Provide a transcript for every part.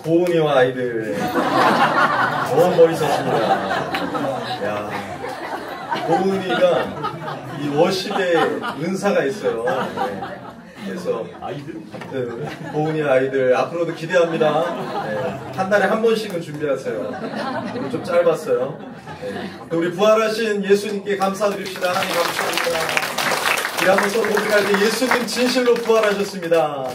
고은이와 아이들 너무 멋있었습니다. 야, 고은이가 이 워십에 은사가 있어요. 네. 그래서 고은이 아이들 앞으로도 기대합니다. 네. 한 달에 한 번씩은 준비하세요. 오늘 좀 짧았어요. 네. 우리 부활하신 예수님께 감사드립시다. 하나님 감사합니다. 우리 한번 서로 고백할 때 예수님 진실로 부활하셨습니다.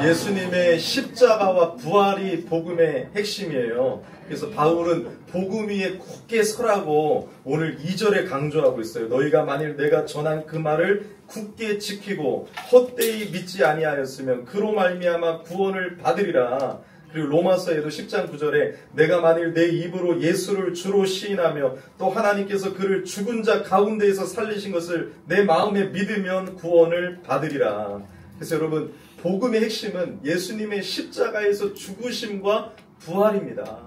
예수님의 십자가와 부활이 복음의 핵심이에요. 그래서 바울은 복음 위에 굳게 서라고 오늘 2절에 강조하고 있어요. 너희가 만일 내가 전한 그 말을 굳게 지키고 헛되이 믿지 아니하였으면 그로 말미암아 구원을 받으리라. 그리고 로마서에도 10장 9절에 내가 만일 내 입으로 예수를 주로 시인하며 또 하나님께서 그를 죽은 자 가운데에서 살리신 것을 내 마음에 믿으면 구원을 받으리라. 그래서 여러분, 복음의 핵심은 예수님의 십자가에서 죽으심과 부활입니다.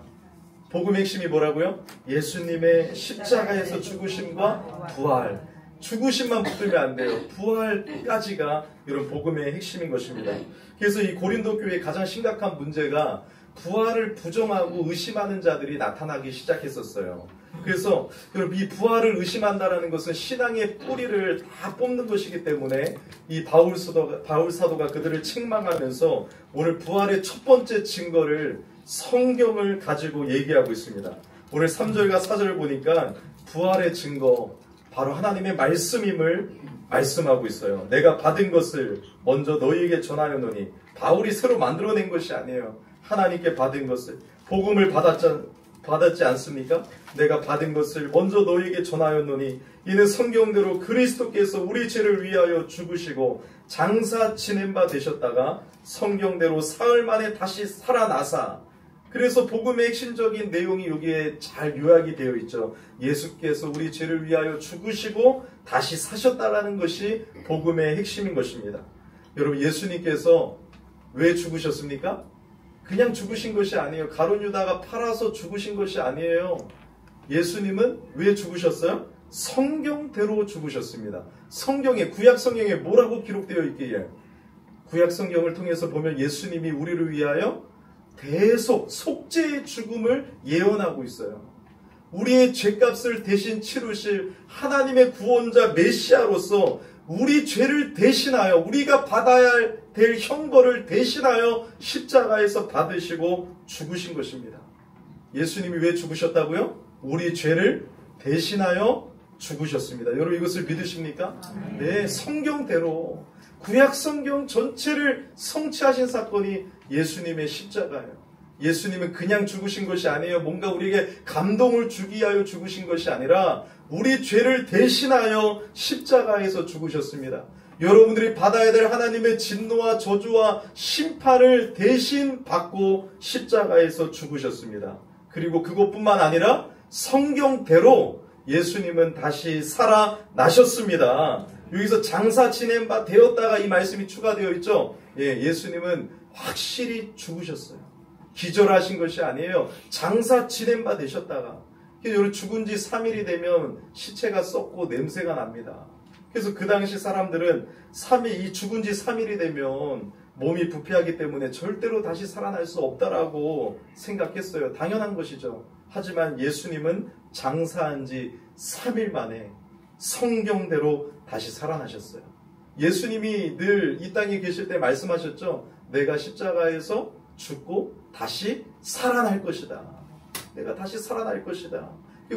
복음의 핵심이 뭐라고요? 예수님의 십자가에서 죽으심과 부활. 죽으심만 붙들면 안 돼요. 부활까지가 이런 복음의 핵심인 것입니다. 그래서 이 고린도 교회의 가장 심각한 문제가 부활을 부정하고 의심하는 자들이 나타나기 시작했었어요. 그래서 이 부활을 의심한다는 것은 신앙의 뿌리를 다 뽑는 것이기 때문에 이 바울 사도가 그들을 책망하면서 오늘 부활의 첫 번째 증거를 성경을 가지고 얘기하고 있습니다. 오늘 3절과 4절을 보니까 부활의 증거 바로 하나님의 말씀임을 말씀하고 있어요. 내가 받은 것을 먼저 너희에게 전하였노니, 바울이 새로 만들어낸 것이 아니에요. 하나님께 받은 것을, 복음을 받았지 않습니까? 내가 받은 것을 먼저 너희에게 전하였노니 이는 성경대로 그리스도께서 우리 죄를 위하여 죽으시고 장사 지낸 바 되셨다가 성경대로 사흘 만에 다시 살아나사. 그래서 복음의 핵심적인 내용이 여기에 잘 요약이 되어 있죠. 예수께서 우리 죄를 위하여 죽으시고 다시 사셨다라는 것이 복음의 핵심인 것입니다. 여러분, 예수님께서 왜 죽으셨습니까? 그냥 죽으신 것이 아니에요. 가룟 유다가 팔아서 죽으신 것이 아니에요. 예수님은 왜 죽으셨어요? 성경대로 죽으셨습니다. 성경에, 구약 성경에 뭐라고 기록되어 있기에, 구약 성경을 통해서 보면 예수님이 우리를 위하여 대속, 속죄의 죽음을 예언하고 있어요. 우리의 죄값을 대신 치르실 하나님의 구원자 메시아로서 우리 죄를 대신하여, 우리가 받아야 될 형벌을 대신하여 십자가에서 받으시고 죽으신 것입니다. 예수님이 왜 죽으셨다고요? 우리 죄를 대신하여 죽으셨습니다. 여러분, 이것을 믿으십니까? 네, 성경대로 구약 성경 전체를 성취하신 사건이 예수님의 십자가예요. 예수님은 그냥 죽으신 것이 아니에요. 뭔가 우리에게 감동을 주기 위하여 죽으신 것이 아니라 우리 죄를 대신하여 십자가에서 죽으셨습니다. 여러분들이 받아야 될 하나님의 진노와 저주와 심판을 대신 받고 십자가에서 죽으셨습니다. 그리고 그것뿐만 아니라 성경대로 예수님은 다시 살아나셨습니다. 여기서 장사 지낸 바 되었다가 이 말씀이 추가되어 있죠. 예수님은 확실히 죽으셨어요. 기절하신 것이 아니에요. 장사 지낸 바 되셨다가. 그래서 죽은 지 3일이 되면 시체가 썩고 냄새가 납니다. 그래서 그 당시 사람들은 이 죽은 지 3일이 되면 몸이 부패하기 때문에 절대로 다시 살아날 수 없다라고 생각했어요. 당연한 것이죠. 하지만 예수님은 장사한 지 3일 만에 성경대로 다시 살아나셨어요. 예수님이 늘 이 땅에 계실 때 말씀하셨죠. 내가 십자가에서 죽고 다시 살아날 것이다. 내가 다시 살아날 것이다.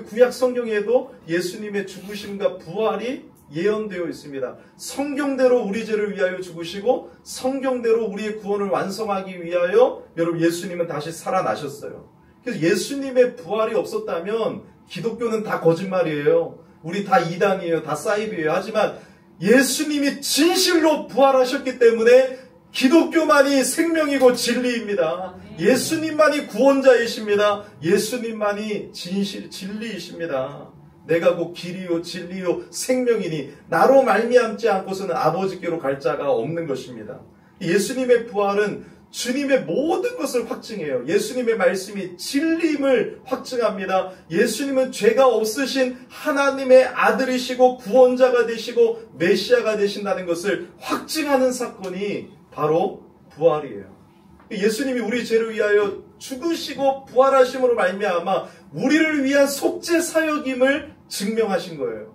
구약 성경에도 예수님의 죽으심과 부활이 예언되어 있습니다. 성경대로 우리 죄를 위하여 죽으시고 성경대로 우리의 구원을 완성하기 위하여 여러분 예수님은 다시 살아나셨어요. 그래서 예수님의 부활이 없었다면 기독교는 다 거짓말이에요. 우리 다 이단이에요. 다 사이비예요. 하지만 예수님이 진실로 부활하셨기 때문에 기독교만이 생명이고 진리입니다. 예수님만이 구원자이십니다. 예수님만이 진리이십니다. 내가 곧 길이요 진리요 생명이니 나로 말미암지 않고서는 아버지께로 갈 자가 없는 것입니다. 예수님의 부활은 주님의 모든 것을 확증해요. 예수님의 말씀이 진리임을 확증합니다. 예수님은 죄가 없으신 하나님의 아들이시고 구원자가 되시고 메시아가 되신다는 것을 확증하는 사건이 바로 부활이에요. 예수님이 우리 죄를 위하여 죽으시고 부활하심으로 말미암아 우리를 위한 속죄 사역임을 증명하신 거예요.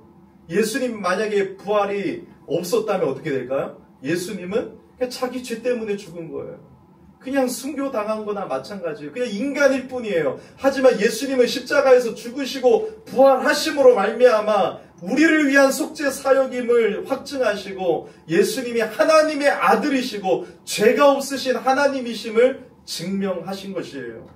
예수님 만약에 부활이 없었다면 어떻게 될까요? 예수님은 그냥 자기 죄 때문에 죽은 거예요. 그냥 순교당한 거나 마찬가지예요. 그냥 인간일 뿐이에요. 하지만 예수님은 십자가에서 죽으시고 부활하심으로 말미암아 우리를 위한 속죄 사역임을 확증하시고 예수님이 하나님의 아들이시고 죄가 없으신 하나님이심을 증명하신 것이에요.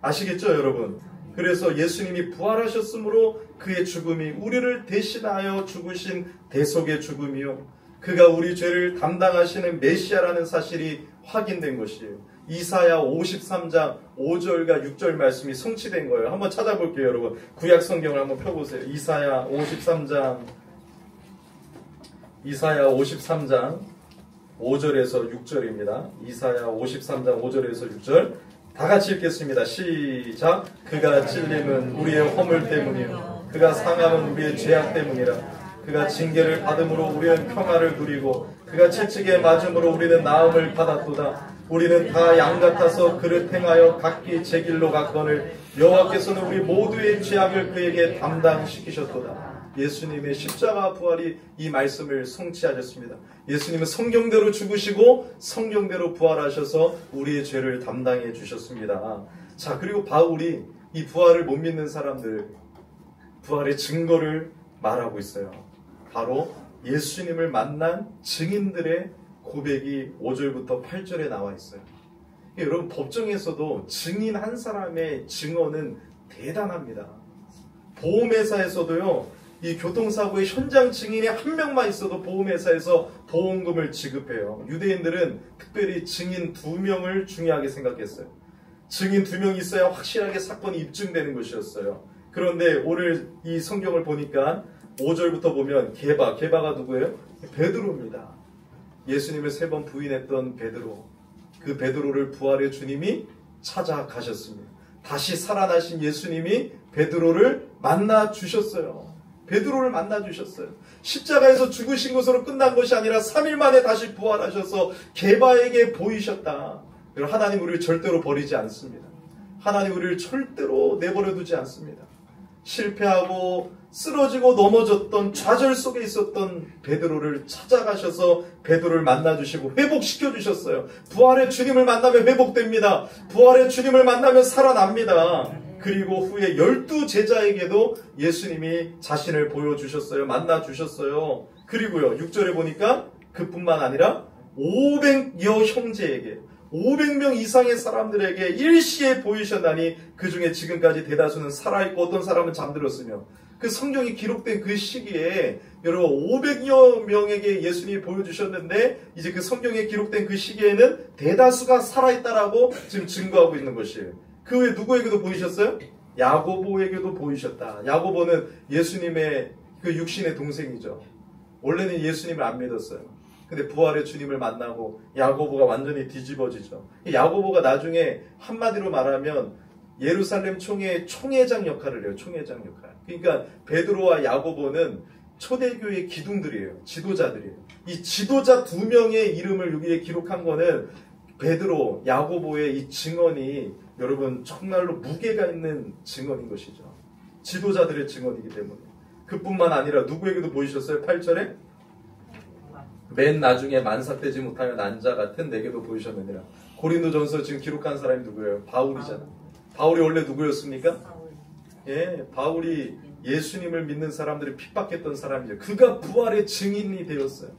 아시겠죠, 여러분? 그래서 예수님이 부활하셨으므로 그의 죽음이 우리를 대신하여 죽으신 대속의 죽음이요, 그가 우리 죄를 담당하시는 메시아라는 사실이 확인된 것이에요. 이사야 53장 5절과 6절 말씀이 성취된 거예요. 한번 찾아볼게요, 여러분. 구약 성경을 한번 펴보세요. 이사야 53장 5절에서 6절입니다. 이사야 53장 5절에서 6절. 다 같이 읽겠습니다. 시작. 그가 찔림은 우리의 허물 때문이요, 그가 상함은 우리의 죄악 때문이라. 그가 징계를 받음으로 우리는 평화를 누리고 그가 채찍에 맞음으로 우리는 나음을 받았도다. 우리는 다 양 같아서 그를 행하여 각기 제 길로 갔거늘 여호와께서는 우리 모두의 죄악을 그에게 담당시키셨도다. 예수님의 십자가 부활이 이 말씀을 성취하셨습니다. 예수님은 성경대로 죽으시고 성경대로 부활하셔서 우리의 죄를 담당해 주셨습니다. 자, 그리고 바울이 이 부활을 못 믿는 사람들, 부활의 증거를 말하고 있어요. 바로 예수님을 만난 증인들의 고백이 5절부터 8절에 나와 있어요. 여러분, 법정에서도 증인 한 사람의 증언은 대단합니다. 보험회사에서도요, 이 교통사고의 현장 증인이 한 명만 있어도 보험회사에서 보험금을 지급해요. 유대인들은 특별히 증인 2명을 중요하게 생각했어요. 증인 2명이 있어야 확실하게 사건이 입증되는 것이었어요. 그런데 오늘 이 성경을 보니까 5절부터 보면 게바가 누구예요? 베드로입니다. 예수님을 3번 부인했던 베드로. 그 베드로를 부활의 주님이 찾아가셨습니다. 다시 살아나신 예수님이 베드로를 만나 주셨어요. 베드로를 만나 주셨어요. 십자가에서 죽으신 것으로 끝난 것이 아니라 3일 만에 다시 부활하셔서 게바에게 보이셨다. 하나님 우리를 절대로 버리지 않습니다. 하나님 우리를 절대로 내버려 두지 않습니다. 실패하고 쓰러지고 넘어졌던 좌절 속에 있었던 베드로를 찾아가셔서 베드로를 만나주시고 회복시켜주셨어요. 부활의 주님을 만나면 회복됩니다. 부활의 주님을 만나면 살아납니다. 그리고 후에 12제자에게도 예수님이 자신을 보여주셨어요. 만나주셨어요. 그리고요, 6절에 보니까 그뿐만 아니라 500여 형제에게 500명 이상의 사람들에게 일시에 보이셨나니 그 중에 지금까지 대다수는 살아있고 어떤 사람은 잠들었으며, 그 성경이 기록된 그 시기에 여러분 500여 명에게 예수님이 보여주셨는데 이제 그 성경에 기록된 그 시기에는 대다수가 살아있다라고 지금 증거하고 있는 것이에요. 그 외에 누구에게도 보이셨어요? 야고보에게도 보이셨다. 야고보는 예수님의 그 육신의 동생이죠. 원래는 예수님을 안 믿었어요. 근데 부활의 주님을 만나고 야고보가 완전히 뒤집어지죠. 야고보가 나중에 한마디로 말하면 예루살렘 총회장 역할을 해요. 총회장 역할. 그러니까 베드로와 야고보는 초대교회 기둥들이에요. 지도자들이에요. 이 지도자 2명의 이름을 여기에 기록한 거는 베드로, 야고보의 이 증언이 여러분 정말로 무게가 있는 증언인 것이죠. 지도자들의 증언이기 때문에. 그뿐만 아니라 누구에게도 보이셨어요? 8절에 맨 나중에 만삭되지 못하여 난 자 같은 내게도 보이셨느니라. 고린도전서 지금 기록한 사람이 누구예요? 바울이잖아. 바울이 원래 누구였습니까? 예, 바울이 예수님을 믿는 사람들을 핍박했던 사람이죠. 그가 부활의 증인이 되었어요.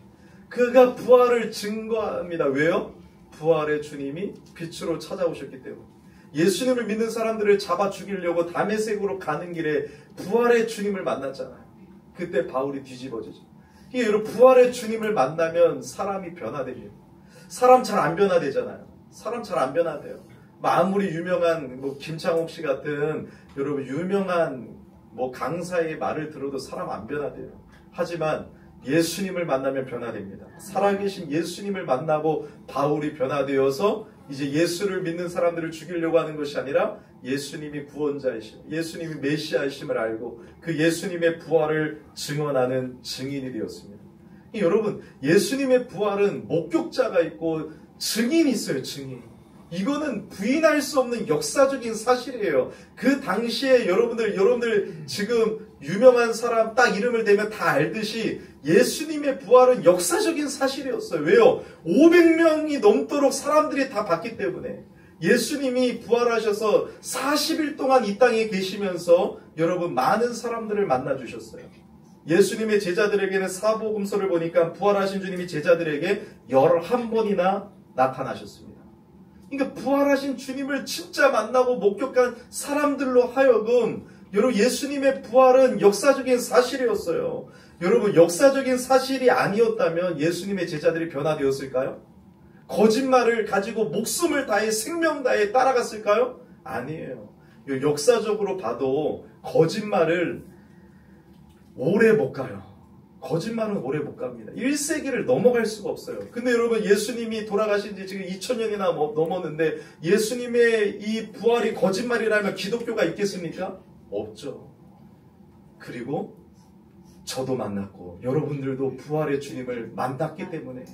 그가 부활을 증거합니다. 왜요? 부활의 주님이 빛으로 찾아오셨기 때문에. 예수님을 믿는 사람들을 잡아 죽이려고 다메섹으로 가는 길에 부활의 주님을 만났잖아요. 그때 바울이 뒤집어지죠. 여러분, 부활의 주님을 만나면 사람이 변화됩니다. 사람 잘 안 변화되잖아요. 사람 잘 안 변화돼요. 아무리 유명한 김창옥 씨 같은 여러분 유명한 강사의 말을 들어도 사람 안 변화돼요. 하지만 예수님을 만나면 변화됩니다. 살아계신 예수님을 만나고 바울이 변화되어서 이제 예수를 믿는 사람들을 죽이려고 하는 것이 아니라 예수님이 구원자이심, 예수님이 메시아이심을 알고 그 예수님의 부활을 증언하는 증인이 되었습니다. 여러분, 예수님의 부활은 목격자가 있고 증인이 있어요, 증인. 이거는 부인할 수 없는 역사적인 사실이에요. 그 당시에 여러분들 지금 유명한 사람 딱 이름을 대면 다 알듯이 예수님의 부활은 역사적인 사실이었어요. 왜요? 500명이 넘도록 사람들이 다 봤기 때문에. 예수님이 부활하셔서 40일 동안 이 땅에 계시면서 여러분 많은 사람들을 만나주셨어요. 예수님의 제자들에게는 사복음서를 보니까 부활하신 주님이 제자들에게 11번이나 나타나셨습니다. 그러니까 부활하신 주님을 진짜 만나고 목격한 사람들로 하여금 여러분 예수님의 부활은 역사적인 사실이었어요. 여러분 역사적인 사실이 아니었다면 예수님의 제자들이 변화되었을까요? 거짓말을 가지고 목숨을 다해 생명 다해 따라갔을까요? 아니에요. 역사적으로 봐도 거짓말을 오래 못 가요. 거짓말은 오래 못 갑니다. 1세기를 넘어갈 수가 없어요. 근데 여러분 예수님이 돌아가신 지 지금 2000년이나 넘었는데 예수님의 이 부활이 거짓말이라면 기독교가 있겠습니까? 없죠. 그리고 저도 만났고 여러분들도 부활의 주님을 만났기 때문에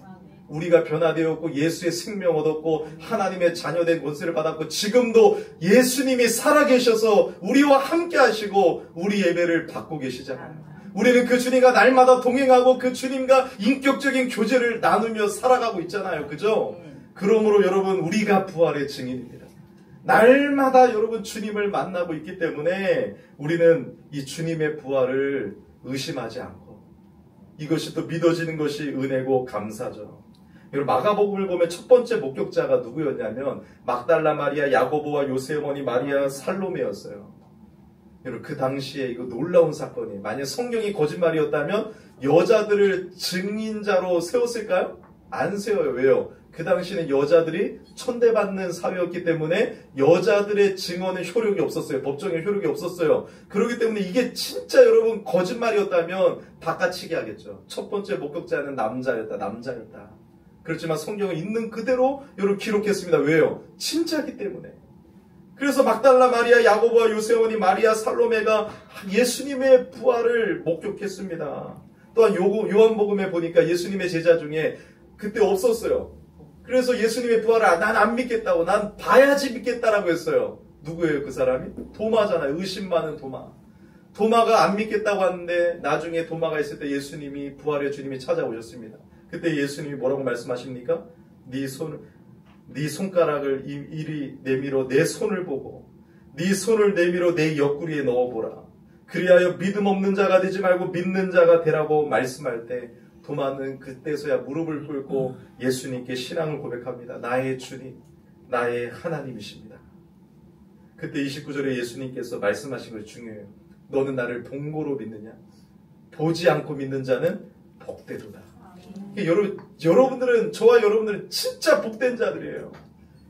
우리가 변화되었고 예수의 생명 얻었고 하나님의 자녀된 권세를 받았고 지금도 예수님이 살아계셔서 우리와 함께 하시고 우리 예배를 받고 계시잖아요. 우리는 그 주님과 날마다 동행하고 그 주님과 인격적인 교제를 나누며 살아가고 있잖아요. 그죠? 그러므로 여러분 우리가 부활의 증인입니다. 날마다 여러분 주님을 만나고 있기 때문에 우리는 이 주님의 부활을 의심하지 않고 이것이 또 믿어지는 것이 은혜고 감사죠. 여러분 마가복음을 보면 첫 번째 목격자가 누구였냐면 막달라 마리아, 야고보와 요새 어머니 마리아, 살로메였어요. 여러분 그 당시에 이거 놀라운 사건이에요. 만약 성경이 거짓말이었다면 여자들을 증인자로 세웠을까요? 안 세워요. 왜요? 그 당시에는 여자들이 천대받는 사회였기 때문에 여자들의 증언의 효력이 없었어요. 법정의 효력이 없었어요. 그렇기 때문에 이게 진짜 여러분 거짓말이었다면 바꿔치기 하겠죠. 첫 번째 목격자는 남자였다. 그렇지만 성경은 있는 그대로 여러분 기록했습니다. 왜요? 진짜기 때문에. 그래서 막달라 마리아, 야고보와 요세오니 마리아, 살로메가 예수님의 부활을 목격했습니다. 또한 요한복음에 보니까 예수님의 제자 중에 그때 없었어요. 그래서 예수님의 부활을 난 안 믿겠다고 난 봐야지 믿겠다라고 했어요. 누구예요 그 사람이? 도마잖아요. 의심 많은 도마. 도마가 안 믿겠다고 하는데 나중에 도마가 있을 때 예수님이 부활의 주님이 찾아오셨습니다. 그때 예수님이 뭐라고 말씀하십니까? 네 손가락을 이리 내밀어 내 손을 보고 네 손을 내밀어 내 옆구리에 넣어보라. 그리하여 믿음 없는 자가 되지 말고 믿는 자가 되라고 말씀할 때 도마는 그때서야 무릎을 꿇고 예수님께 신앙을 고백합니다. 나의 주님, 나의 하나님이십니다. 그때 29절에 예수님께서 말씀하신 것이 중요해요. 너는 나를 본고로 믿느냐? 보지 않고 믿는 자는 복되도다. 여러분들은 저와 여러분들은 진짜 복된 자들이에요.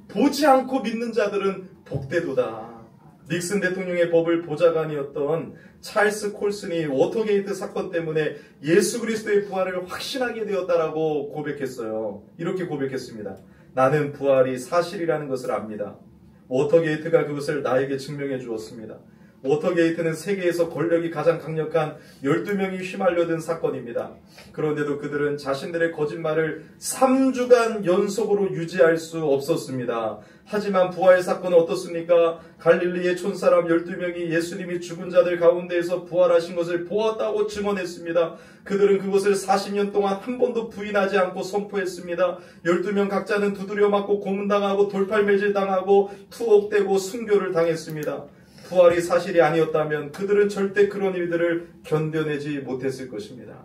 보지 않고 믿는 자들은 복되도다. 닉슨 대통령의 법을 보좌관이었던 찰스 콜슨이 워터게이트 사건 때문에 예수 그리스도의 부활을 확신하게 되었다라고 고백했어요. 이렇게 고백했습니다. 나는 부활이 사실이라는 것을 압니다. 워터게이트가 그것을 나에게 증명해 주었습니다. 워터게이트는 세계에서 권력이 가장 강력한 12명이 휘말려든 사건입니다. 그런데도 그들은 자신들의 거짓말을 3주간 연속으로 유지할 수 없었습니다. 하지만 부활 사건은 어떻습니까? 갈릴리의 촌사람 12명이 예수님이 죽은 자들 가운데에서 부활하신 것을 보았다고 증언했습니다. 그들은 그것을 40년 동안 한 번도 부인하지 않고 선포했습니다. 12명 각자는 두드려 맞고 고문당하고 돌팔매질 당하고 투옥되고 순교를 당했습니다. 부활이 사실이 아니었다면 그들은 절대 그런 일들을 견뎌내지 못했을 것입니다.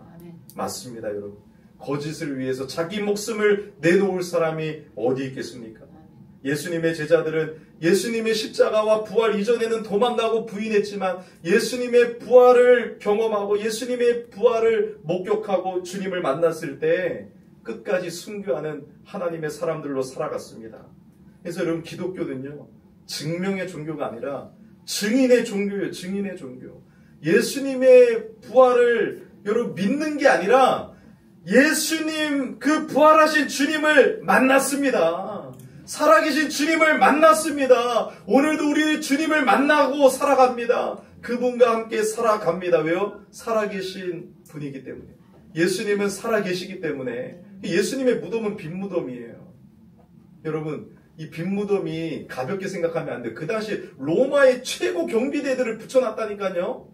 맞습니다, 여러분. 거짓을 위해서 자기 목숨을 내놓을 사람이 어디 있겠습니까? 예수님의 제자들은 예수님의 십자가와 부활 이전에는 도망가고 부인했지만 예수님의 부활을 경험하고 예수님의 부활을 목격하고 주님을 만났을 때 끝까지 순교하는 하나님의 사람들로 살아갔습니다. 그래서 여러분 기독교는요, 증명의 종교가 아니라 증인의 종교예요. 증인의 종교. 예수님의 부활을 여러분 믿는 게 아니라 예수님 그 부활하신 주님을 만났습니다. 살아계신 주님을 만났습니다. 오늘도 우리 주님을 만나고 살아갑니다. 그분과 함께 살아갑니다. 왜요? 살아계신 분이기 때문에. 예수님은 살아계시기 때문에. 예수님의 무덤은 빈 무덤이에요. 여러분, 이 빈무덤이 가볍게 생각하면 안 돼요. 그 당시 로마의 최고 경비대들을 붙여놨다니까요.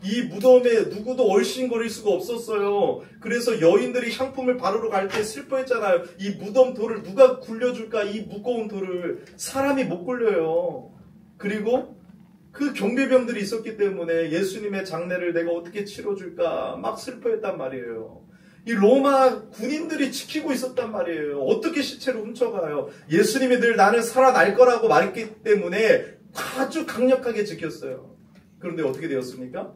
이 무덤에 누구도 얼씬거릴 수가 없었어요. 그래서 여인들이 향품을 바르러 갈 때 슬퍼했잖아요. 이 무덤 돌을 누가 굴려줄까? 이 무거운 돌을 사람이 못 굴려요. 그리고 그 경비병들이 있었기 때문에 예수님의 장례를 내가 어떻게 치러줄까? 막 슬퍼했단 말이에요. 이 로마 군인들이 지키고 있었단 말이에요. 어떻게 시체를 훔쳐가요? 예수님이 늘 나는 살아날 거라고 말했기 때문에 아주 강력하게 지켰어요. 그런데 어떻게 되었습니까?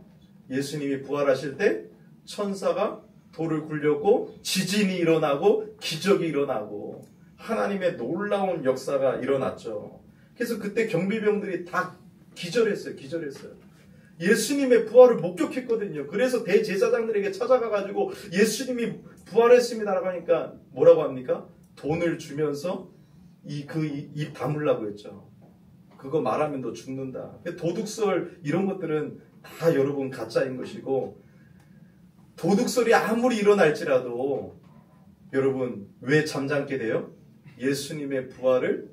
예수님이 부활하실 때 천사가 돌을 굴렸고 지진이 일어나고 기적이 일어나고 하나님의 놀라운 역사가 일어났죠. 그래서 그때 경비병들이 다 기절했어요. 예수님의 부활을 목격했거든요. 그래서 대제사장들에게 찾아가가지고 예수님이 부활했습니다라고 하니까 뭐라고 합니까? 돈을 주면서 입 다물라고 했죠. 그거 말하면 너 죽는다. 도둑설 이런 것들은 다 여러분 가짜인 것이고, 도둑설이 아무리 일어날지라도 여러분 왜 잠잠게 돼요? 예수님의 부활을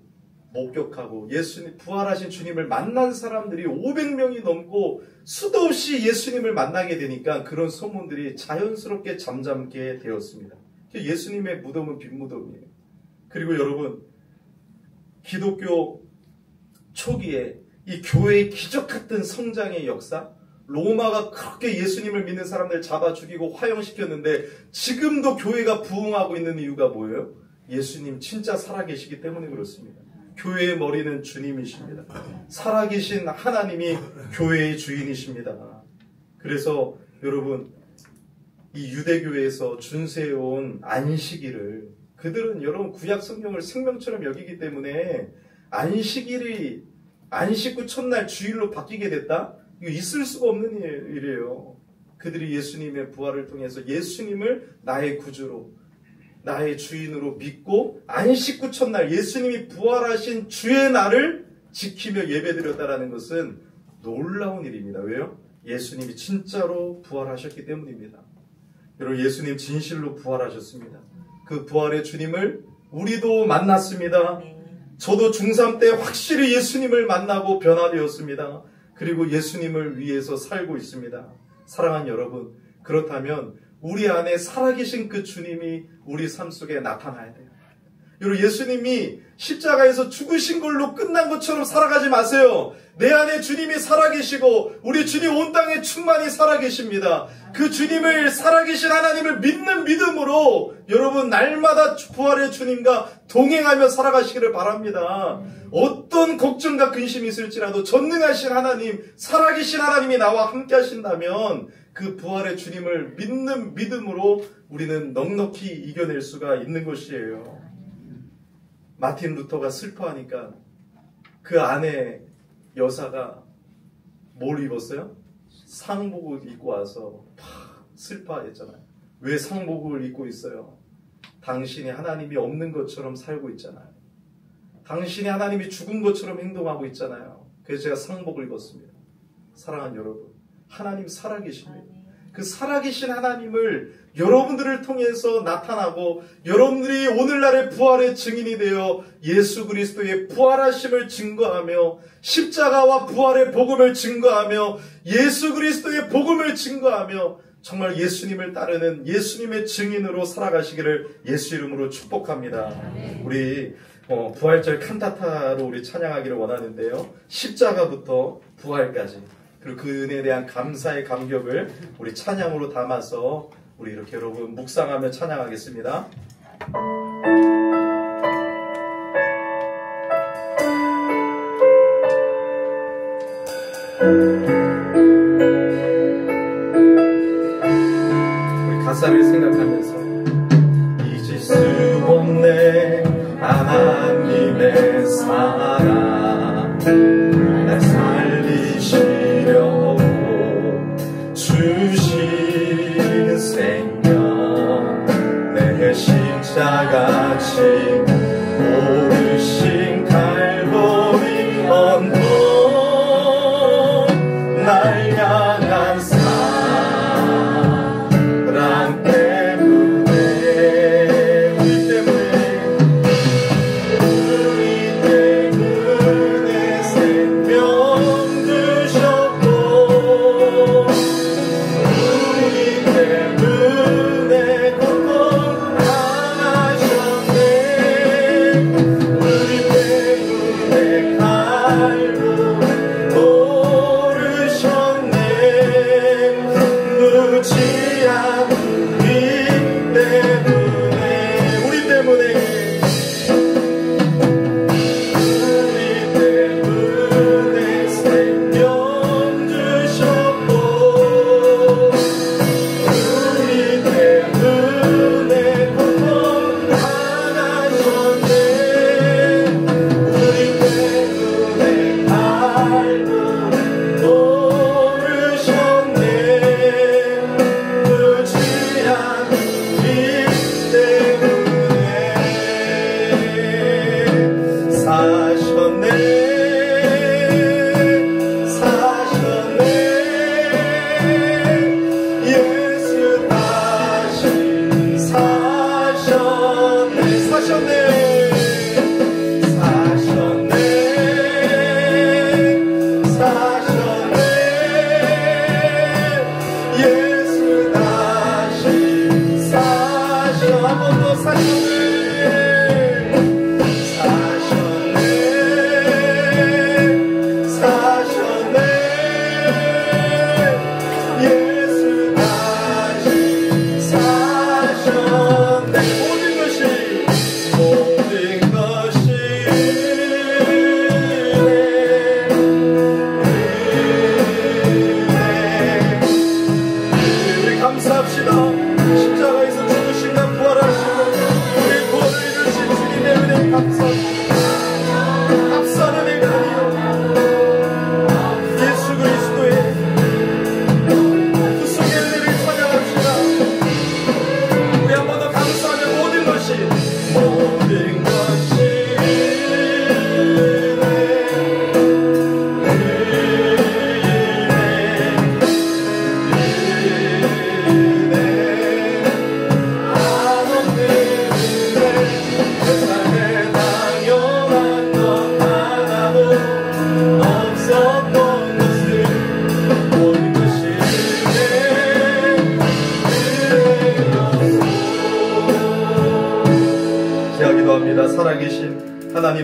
목격하고 예수님 부활하신 주님을 만난 사람들이 500명이 넘고 수도 없이 예수님을 만나게 되니까 그런 소문들이 자연스럽게 잠잠게 되었습니다. 예수님의 무덤은 빈무덤이에요. 그리고 여러분, 기독교 초기에 이 교회의 기적 같은 성장의 역사, 로마가 그렇게 예수님을 믿는 사람들 잡아 죽이고 화형시켰는데 지금도 교회가 부흥하고 있는 이유가 뭐예요? 예수님 진짜 살아계시기 때문에 그렇습니다. 교회의 머리는 주님이십니다. 살아계신 하나님이 교회의 주인이십니다. 그래서 여러분, 이 유대교에서 준수해온 안식일을 그들은 여러분 구약 성경을 생명처럼 여기기 때문에 안식일이 안식 후 첫날 주일로 바뀌게 됐다? 이거 있을 수가 없는 일이에요. 그들이 예수님의 부활을 통해서 예수님을 나의 구주로 나의 주인으로 믿고 안식 후 첫날 예수님이 부활하신 주의 날을 지키며 예배드렸다라는 것은 놀라운 일입니다. 왜요? 예수님이 진짜로 부활하셨기 때문입니다. 여러분, 예수님 진실로 부활하셨습니다. 그 부활의 주님을 우리도 만났습니다. 저도 중3 때 확실히 예수님을 만나고 변화되었습니다. 그리고 예수님을 위해서 살고 있습니다. 사랑하는 여러분, 그렇다면 우리 안에 살아계신 그 주님이 우리 삶 속에 나타나야 돼요. 여러분, 예수님이 십자가에서 죽으신 걸로 끝난 것처럼 살아가지 마세요. 내 안에 주님이 살아계시고 우리 주님 온 땅에 충만히 살아계십니다. 그 주님을, 살아계신 하나님을 믿는 믿음으로 여러분 날마다 부활의 주님과 동행하며 살아가시기를 바랍니다. 어떤 걱정과 근심이 있을지라도 전능하신 하나님, 살아계신 하나님이 나와 함께 하신다면 그 부활의 주님을 믿는 믿음으로 우리는 넉넉히 이겨낼 수가 있는 것이에요. 마틴 루터가 슬퍼하니까 그 아내 여사가 뭘 입었어요? 상복을 입고 와서 팍 슬퍼했잖아요. 왜 상복을 입고 있어요? 당신이 하나님이 없는 것처럼 살고 있잖아요. 당신이 하나님이 죽은 것처럼 행동하고 있잖아요. 그래서 제가 상복을 입었습니다. 사랑하는 여러분, 하나님 살아계십니다. 그 살아계신 하나님을 여러분들을 통해서 나타나고 여러분들이 오늘날의 부활의 증인이 되어 예수 그리스도의 부활하심을 증거하며 십자가와 부활의 복음을 증거하며 예수 그리스도의 복음을 증거하며 정말 예수님을 따르는 예수님의 증인으로 살아가시기를 예수 이름으로 축복합니다. 우리 부활절 칸타타로 우리 찬양하기를 원하는데요. 십자가부터 부활까지, 그리고 그 은혜에 대한 감사의 감격을 우리 찬양으로 담아서 우리 이렇게 여러분 묵상하며 찬양하겠습니다. 우리 가사를 생각하면서 잊을 수 없네 하나님의 사랑, 날 살리시려고 주신 생명, 내 십자가 진 오르신 갈보리 언덕, 날 향한 사랑 때문에, 우리 때문에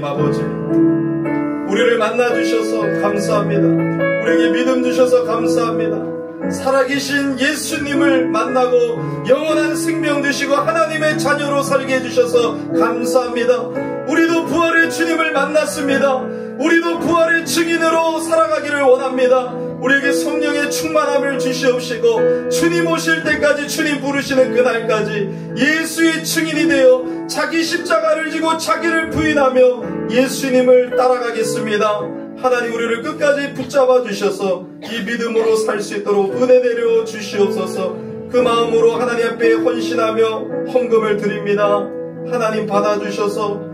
하나님 아버지, 우리를 만나주셔서 감사합니다. 우리에게 믿음 주셔서 감사합니다. 살아계신 예수님을 만나고 영원한 생명 되시고 하나님의 자녀로 살게 해주셔서 감사합니다. 우리도 부활의 주님을 만났습니다. 우리도 부활의 증인으로 살아가기를 원합니다. 우리에게 성령의 충만함을 주시옵시고 주님 오실 때까지, 주님 부르시는 그날까지 예수의 증인이 되어 자기 십자가를 지고 자기를 부인하며 예수님을 따라가겠습니다. 하나님, 우리를 끝까지 붙잡아 주셔서 이 믿음으로 살 수 있도록 은혜 내려 주시옵소서. 그 마음으로 하나님 앞에 헌신하며 헌금을 드립니다. 하나님 받아주셔서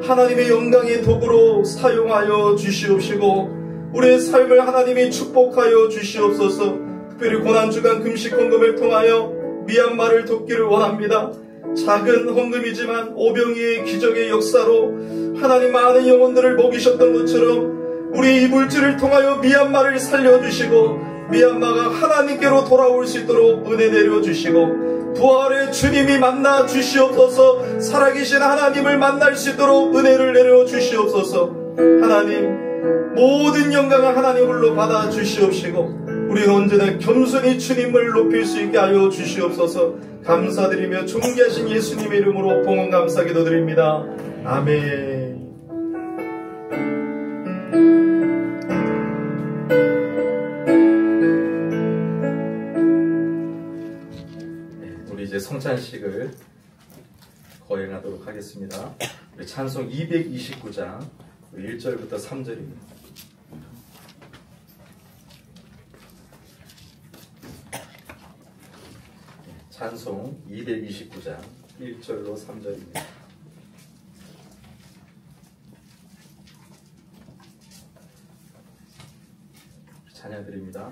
하나님의 영광의 도구로 사용하여 주시옵시고 우리의 삶을 하나님이 축복하여 주시옵소서. 특별히 고난주간 금식 헌금을 통하여 미얀마를 돕기를 원합니다. 작은 헌금이지만 오병이의 기적의 역사로 하나님 많은 영혼들을 먹이셨던 것처럼 우리 이 물질을 통하여 미얀마를 살려주시고 미얀마가 하나님께로 돌아올 수 있도록 은혜 내려주시고 부활의 주님이 만나 주시옵소서. 살아계신 하나님을 만날 수 있도록 은혜를 내려주시옵소서. 하나님, 모든 영광을 하나님 홀로 받아 주시옵시고 우리는 언제나 겸손히 주님을 높일 수 있게 하여 주시옵소서. 감사드리며 존귀하신 예수님의 이름으로 봉헌 감사 기도드립니다. 아멘. 우리 이제 성찬식을 거행하도록 하겠습니다. 우리 찬송 229장 1절부터 3절입니다. 찬송 229장 1절로 3절입니다. 찬양드립니다.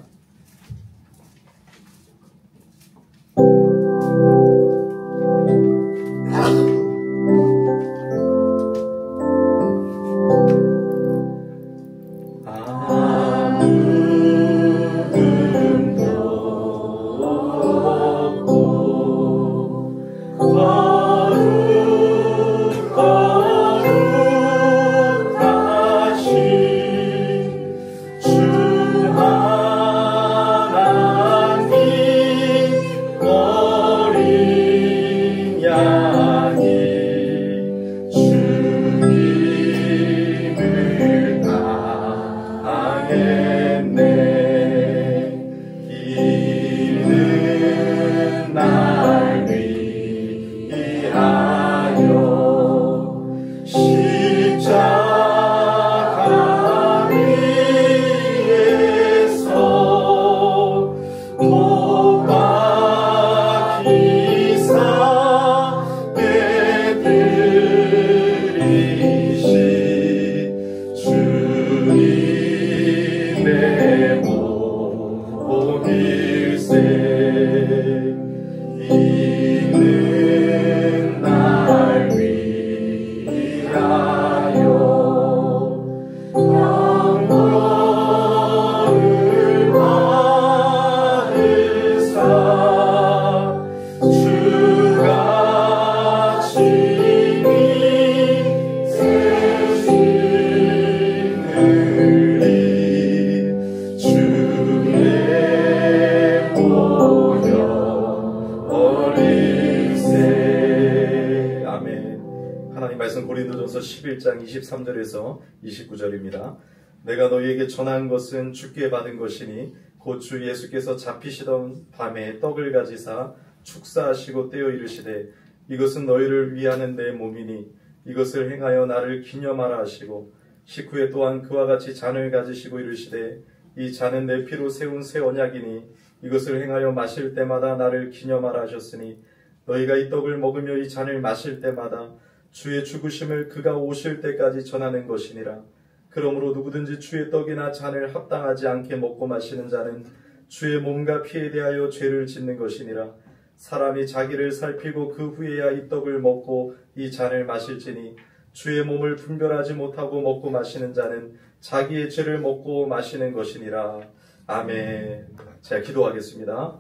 고린도전서 11장 23절에서 29절입니다. 내가 너희에게 전한 것은 주께 받은 것이니 곧 주 예수께서 잡히시던 밤에 떡을 가지사 축사하시고 떼어 이르시되 이것은 너희를 위하는 내 몸이니 이것을 행하여 나를 기념하라 하시고 식후에 또한 그와 같이 잔을 가지시고 이르시되 이 잔은 내 피로 세운 새 언약이니 이것을 행하여 마실 때마다 나를 기념하라 하셨으니 너희가 이 떡을 먹으며 이 잔을 마실 때마다 주의 죽으심을 그가 오실 때까지 전하는 것이니라. 그러므로 누구든지 주의 떡이나 잔을 합당하지 않게 먹고 마시는 자는 주의 몸과 피에 대하여 죄를 짓는 것이니라. 사람이 자기를 살피고 그 후에야 이 떡을 먹고 이 잔을 마실지니 주의 몸을 분별하지 못하고 먹고 마시는 자는 자기의 죄를 먹고 마시는 것이니라. 아멘. 제가 기도하겠습니다.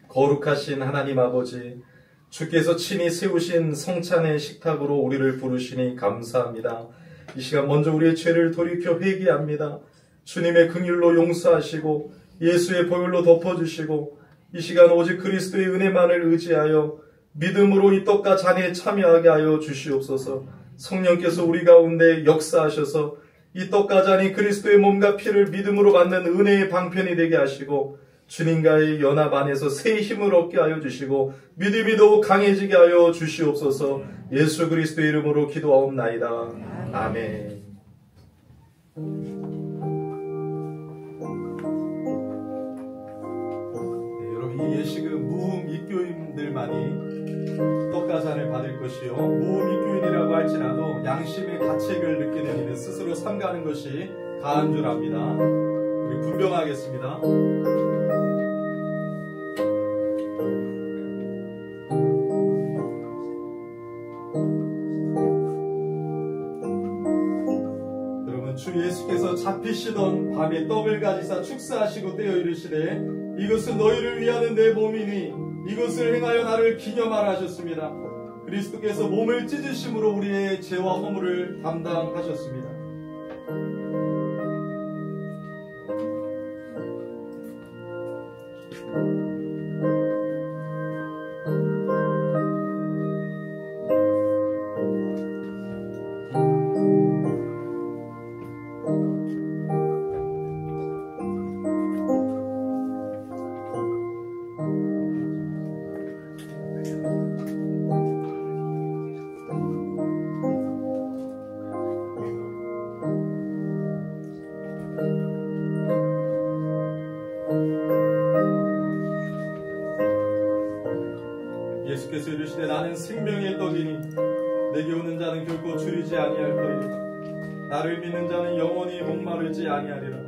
거룩하신 하나님 아버지, 주께서 친히 세우신 성찬의 식탁으로 우리를 부르시니 감사합니다. 이 시간 먼저 우리의 죄를 돌이켜 회개합니다. 주님의 긍휼로 용서하시고 예수의 보혈로 덮어주시고 이 시간 오직 그리스도의 은혜만을 의지하여 믿음으로 이 떡과 잔에 참여하게 하여 주시옵소서. 성령께서 우리 가운데 역사하셔서 이 떡과 잔이 그리스도의 몸과 피를 믿음으로 받는 은혜의 방편이 되게 하시고 주님과의 연합 안에서 새 힘을 얻게 하여 주시고 믿음이 더욱 강해지게 하여 주시옵소서. 예수 그리스도의 이름으로 기도하옵나이다. 아멘. 여러분, 이 예식은 무음 입교인들만이 떡과 잔을 받을 것이요, 무음 입교인이라고 할지라도 양심의 가책을 느끼는 이는 스스로 삼가는 것이 가한 줄 압니다. 우리 분명하겠습니다. 주 예수께서 잡히시던 밤에 떡을 가지사 축사하시고 떼어 이르시되 이것은 너희를 위하는 내 몸이니 이것을 행하여 나를 기념하라 하셨습니다. 그리스도께서 몸을 찢으심으로 우리의 죄와 허물을 담당하셨습니다. 예수께서 이르시되 나는 생명의 떡이니 내게 오는 자는 결코 줄이지 아니할 터이요 나를 믿는 자는 영원히 목마르지 아니하리라.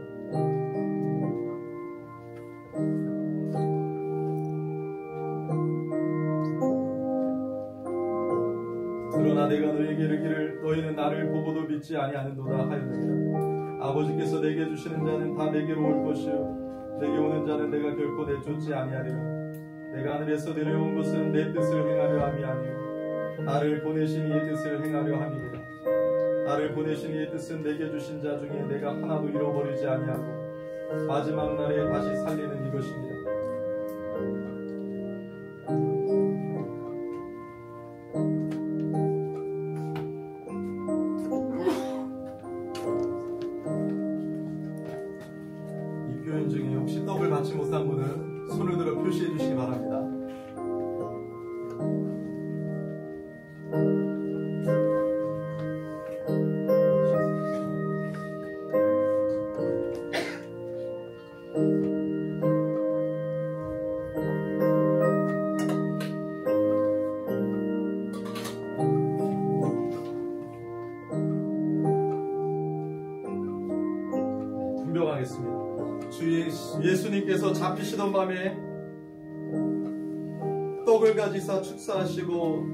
그러나 내가 너에게 이르기를 너희는 나를 보고도 믿지 아니하는도다 하였느니라. 아버지께서 내게 주시는 자는 다 내게로 올 것이요 내게 오는 자는 내가 결코 내쫓지 아니하리라. 내가 하늘에서 내려온 것은 내 뜻을 행하려 함이 아니요 나를 보내신 이의 뜻을 행하려 함이니라. 나를 보내신 이의 뜻은 내게 주신 자 중에 내가 하나도 잃어버리지 아니하고 마지막 날에 다시 살리는 이것입니다. 이 표현 중에 혹시 떡을 받지 못한 분은 손을 들어 표시해 주시기 바랍니다. 분명하겠습니다. 주 예수님께서 잡히시던 밤에 떡을 가지사 축사하시고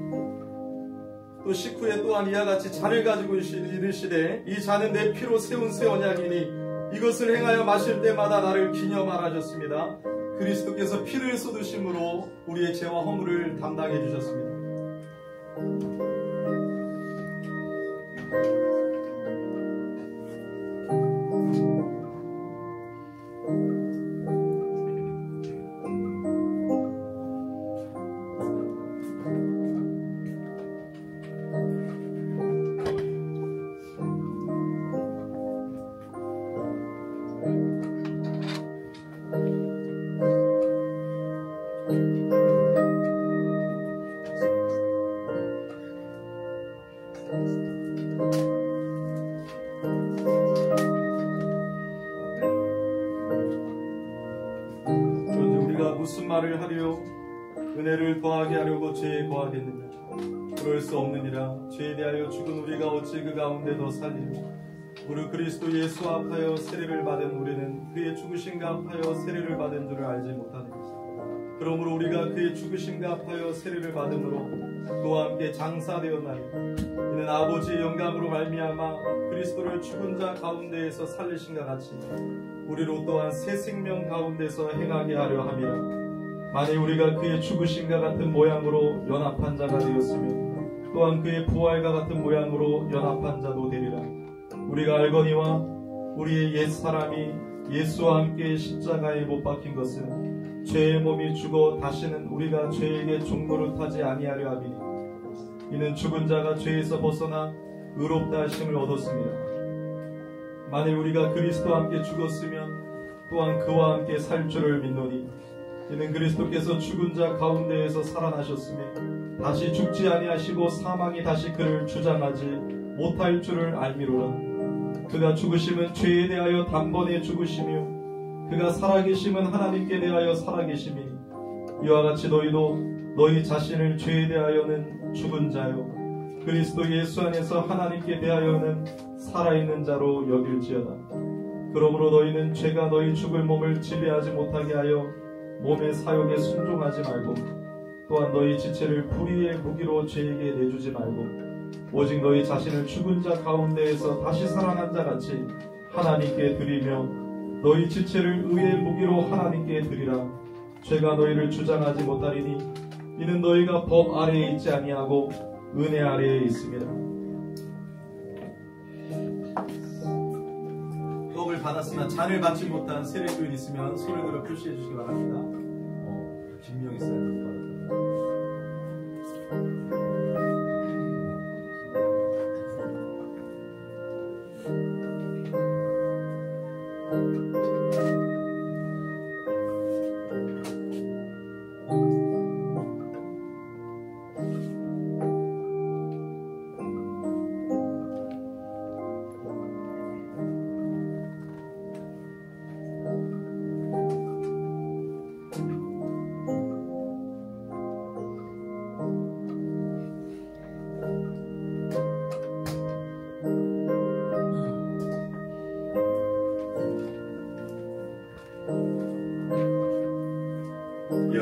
또 식후에 또한 이와 같이 잔을 가지고 이르시되 이 잔은 내 피로 세운 새 언약이니 이것을 행하여 마실 때마다 나를 기념하라 하셨습니다. 그리스도께서 피를 쏟으심으로 우리의 죄와 허물을 담당해 주셨습니다. 무슨 말을 하려 은혜를 더하게 하려고 죄에 거하겠느냐. 그럴 수 없느니라. 죄에 대하여 죽은 우리가 어찌 그 가운데 더 살리며 무릇 그리스도 예수 합하여 세례를 받은 우리는 그의 죽으심과 합하여 세례를 받은 줄을 알지 못하느냐. 그러므로 우리가 그의 죽으심과 합하여 세례를 받음으로 그와 함께 장사되었나니 이는 아버지의 영광으로 말미암아 그리스도를 죽은 자 가운데에서 살리신과 같이 우리로 또한 새 생명 가운데서 행하게 하려 함이라. 만일 우리가 그의 죽으심과 같은 모양으로 연합한 자가 되었으면 또한 그의 부활과 같은 모양으로 연합한 자도 되리라. 우리가 알거니와 우리의 옛사람이 예수와 함께 십자가에 못 박힌 것은 죄의 몸이 죽어 다시는 우리가 죄에게 종노릇 하지 아니하려 함이니 이는 죽은 자가 죄에서 벗어나 의롭다 하심을 얻었습니다. 만일 우리가 그리스도와 함께 죽었으면 또한 그와 함께 살 줄을 믿노니 이는 그리스도께서 죽은 자 가운데에서 살아나셨으며 다시 죽지 아니하시고 사망이 다시 그를 주장하지 못할 줄을 알미로라. 그가 죽으심은 죄에 대하여 단번에 죽으시며 그가 살아계심은 하나님께 대하여 살아계심이니 이와 같이 너희도 너희 자신을 죄에 대하여는 죽은 자요 그리스도 예수 안에서 하나님께 대하여는 살아있는 자로 여길지어다. 그러므로 너희는 죄가 너희 죽을 몸을 지배하지 못하게 하여 몸의 사욕에 순종하지 말고 또한 너희 지체를 불의의 무기로 죄에게 내주지 말고 오직 너희 자신을 죽은 자 가운데에서 다시 살아난 자 같이 하나님께 드리며 너희 지체를 의의 무기로 하나님께 드리라. 죄가 너희를 주장하지 못하리니 이는 너희가 법 아래에 있지 아니하고 은혜 아래에 있습니다. 떡을 받았으나 잔을 받지 못한 세례교인 있으면 손을 들어 표시해 주시기 바랍니다. 김명희 쌤.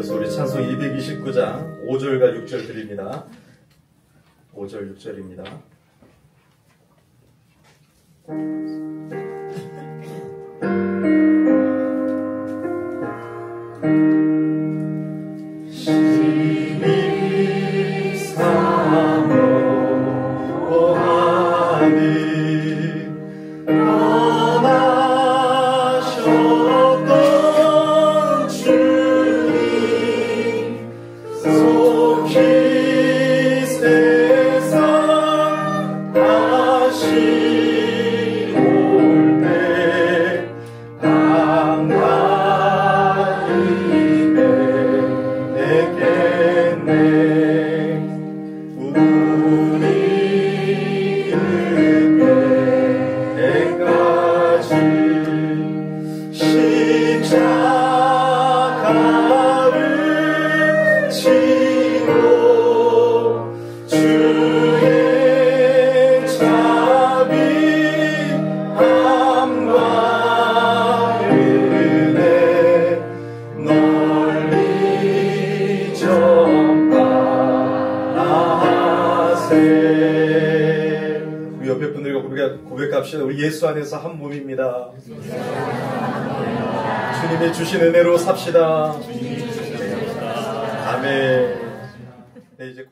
이어서 우리 찬송 229장 5절과 6절 드립니다. 5절 6절입니다. 우리 옆에 분들과 고백합시다. 우리 예수 안에서 한 몸입니다. 주님이 주신 은혜로 삽시다. 아멘. 네, 이제